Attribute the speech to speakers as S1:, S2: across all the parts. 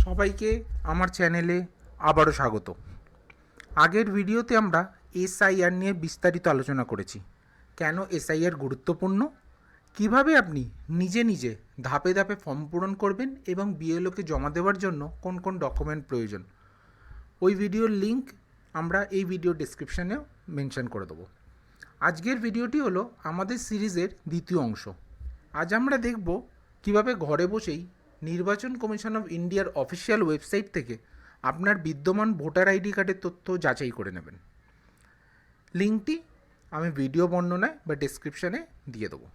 S1: সবাইকে আমার চ্যানেলে আবারও স্বাগত। আগের ভিডিওতে আমরা এসআইআর নিয়ে বিস্তারিত আলোচনা করেছি। কেন এসআইআর গুরুত্বপূর্ণ, কিভাবে আপনি নিজে নিজে ধাপে ধাপে ফর্ম পূরণ করবেন এবং বিএলওকে জমা দেওয়ার জন্য কোন কোন ডকুমেন্ট প্রয়োজন। ওই ভিডিওর লিঙ্ক আমরা এই ভিডিও ডেসক্রিপশানেও মেনশন করে দেবো। আজকের ভিডিওটি হলো আমাদের সিরিজের দ্বিতীয় অংশ। আজ আমরা দেখব কিভাবে ঘরে বসেই নির্বাচন কমিশন অফ ইন্ডিয়ার অফিসিয়াল ওয়েবসাইট থেকে আপনার বিদ্যমান ভোটার আইডি কার্ডের তথ্য যাচাই করে নেবেন। লিঙ্কটি আমি ভিডিও বর্ণনায় বা ডেসক্রিপশানে দিয়ে দেবো।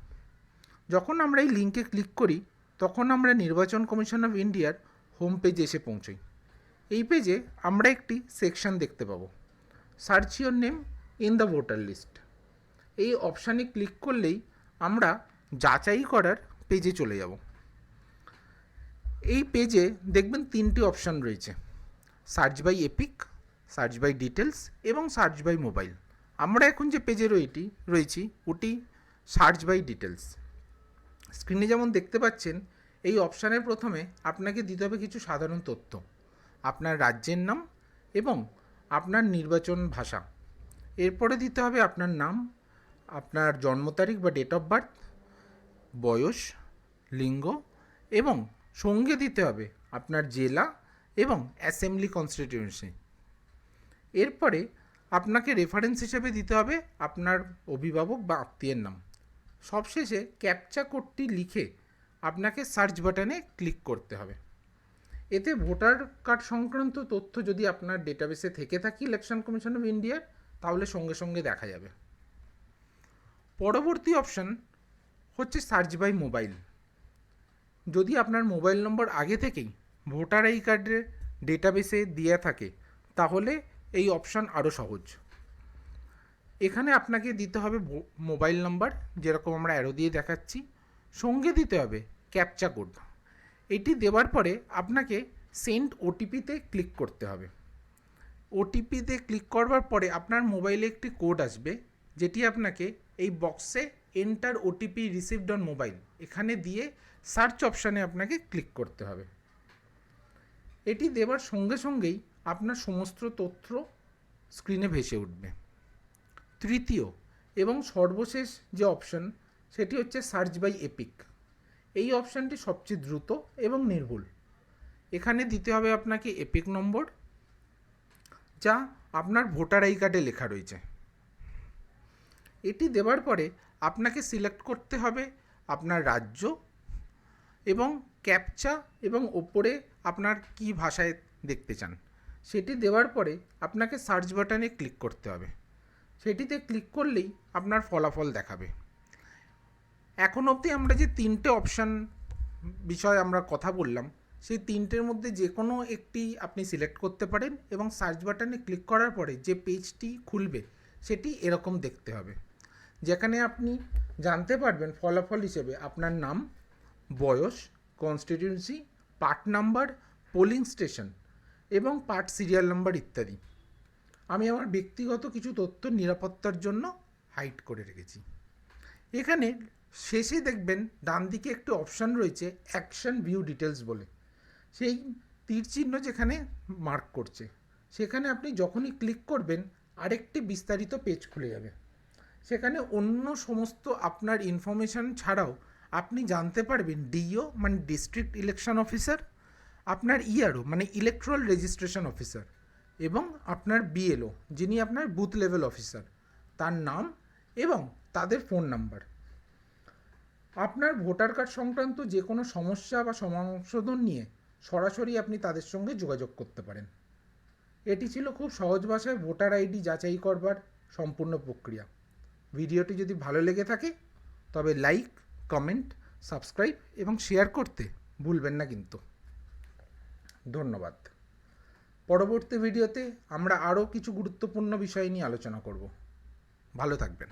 S1: যখন আমরা এই লিঙ্কে ক্লিক করি তখন আমরা নির্বাচন কমিশন অফ ইন্ডিয়ার হোম পেজে এসে পৌঁছই। এই পেজে আমরা একটি সেকশন দেখতে পাবো, search your name in the voter list. এই অপশানে ক্লিক করলেই আমরা যাচাই করার পেজে চলে যাব। এই পেজে দেখবেন তিনটি অপশান রয়েছে, search by EPIC, search by details এবং সার্চ বাই মোবাইল। আমরা এখন যে পেজে রয়েছি ওটি সার্চ বাই ডিটেলস। স্ক্রিনে যেমন দেখতে পাচ্ছেন এই অপশানের প্রথমে আপনাকে দিতে হবে কিছু সাধারণ তথ্য, আপনার রাজ্যের নাম এবং আপনার নির্বাচন ভাষা। এরপরে দিতে হবে আপনার নাম, আপনার জন্ম তারিখ বা ডেট অফ বার্থ, বয়স, লিঙ্গ এবং সঙ্গে দিতে হবে আপনার জেলা এবং অ্যাসেম্বলি কনস্টিটিউয়েন্সি। এরপরে আপনাকে রেফারেন্স হিসেবে দিতে হবে আপনার অভিভাবক বা আত্মীয়ের নাম। সবশেষে ক্যাপচা কোডটি লিখে আপনাকে সার্চ বাটনে ক্লিক করতে হবে। এতে ভোটার কার্ড সংক্রান্ত তথ্য যদি আপনার ডেটাবেসে থেকে থাকে ইলেকশন কমিশন অফ ইন্ডিয়ার, তাহলে সঙ্গে সঙ্গে দেখা যাবে। পরবর্তী অপশান হচ্ছে সার্চ বাই মোবাইল। যদি আপনার মোবাইল নম্বর আগে থেকেই ভোটার আই কার্ডের ডেটাবেসে দেওয়া থাকে তাহলে এই অপশান আরও সহজ। এখানে আপনাকে দিতে হবে মোবাইল নাম্বার, যেরকম আমরা অ্যারো দিয়ে দেখাচ্ছি, সঙ্গে দিতে হবে ক্যাপচা কোড। এটি দেওয়ার পরে আপনাকে সেন্ড ওটিপিতে ক্লিক করতে হবে। ওটিপিতে ক্লিক করবার পরে আপনার মোবাইলে একটি কোড আসবে, যেটি আপনাকে এই বক্সে enter OTP received on mobile এখানে দিয়ে সার্চ অপশানে আপনাকে ক্লিক করতে হবে। এটি দেওয়ার সঙ্গে সঙ্গেই আপনার সমস্ত তথ্য স্ক্রিনে ভেসে উঠবে। তৃতীয় এবং সর্বশেষ যে অপশান সেটি হচ্ছে সার্চ বাই এপিক। এই অপশানটি সবচেয়ে দ্রুত এবং নির্ভুল। এখানে দিতে হবে আপনাকে এপিক নম্বর, যা আপনার ভোটার আই কার্ডে লেখা রয়েছে। এটি দেওয়ার পরে আপনাকে সিলেক্ট করতে হবে আপনার রাজ্য এবং ক্যাপচা এবং ওপরে আপনার কি ভাষায় দেখতে চান সেটি দেওয়ার পরে আপনাকে সার্চ বাটনে ক্লিক করতে হবে। সেটিতে ক্লিক করলেই আপনার ফলাফল দেখাবে। এখন অবধি আমরা যে তিনটে অপশান বিষয়ে আমরা কথা বললাম, সেই তিনটের মধ্যে যে কোনো একটি আপনি সিলেক্ট করতে পারেন এবং সার্চ বাটনে ক্লিক করার পরে যে পেজটি খুলবে সেটি এরকম দেখতে হবে, যেখানে আপনি জানতে পারবেন ফলাফল হিসেবে আপনার নাম, বয়স, constituency, part number, polling station এবং পার্ট সিরিয়াল নাম্বার ইত্যাদি। আমি আমার ব্যক্তিগত কিছু তথ্য নিরাপত্তার জন্য হাইড করে রেখেছি। এখানে শেষে দেখবেন ডান দিকে একটি অপশান রয়েছে অ্যাকশন ভিউ ডিটেলস বলে, সেই তীর চিহ্ন যেখানে মার্ক করছে সেখানে আপনি যখনই ক্লিক করবেন আরেকটি বিস্তারিত পেজ খুলে যাবে। সেখানে অন্য সমস্ত আপনার ইনফরমেশান ছাড়াও আপনি জানতে পারবেন ডিইও মানে ডিস্ট্রিক্ট ইলেকশন অফিসার, আপনার ইআরও মানে ইলেকট্রাল রেজিস্ট্রেশন অফিসার এবং আপনার বিএলও যিনি আপনার বুথ লেভেল অফিসার, তার নাম এবং তাদের ফোন নাম্বার। আপনার ভোটার কার্ড সংক্রান্ত যে কোনো সমস্যা বা সংশোধন নিয়ে সরাসরি আপনি তাদের সঙ্গে যোগাযোগ করতে পারেন। এটি ছিল খুব সহজ ভাষায় ভোটার আইডি যাচাই করবার সম্পূর্ণ প্রক্রিয়া। ভিডিওটি যদি ভালো লেগে থাকে তবে লাইক, কমেন্ট, সাবস্ক্রাইব এবং শেয়ার করতে ভুলবেন না কিন্তু। ধন্যবাদ। পরবর্তী ভিডিওতে আমরা আরও কিছু গুরুত্বপূর্ণ বিষয় নিয়ে আলোচনা করব। ভালো থাকবেন।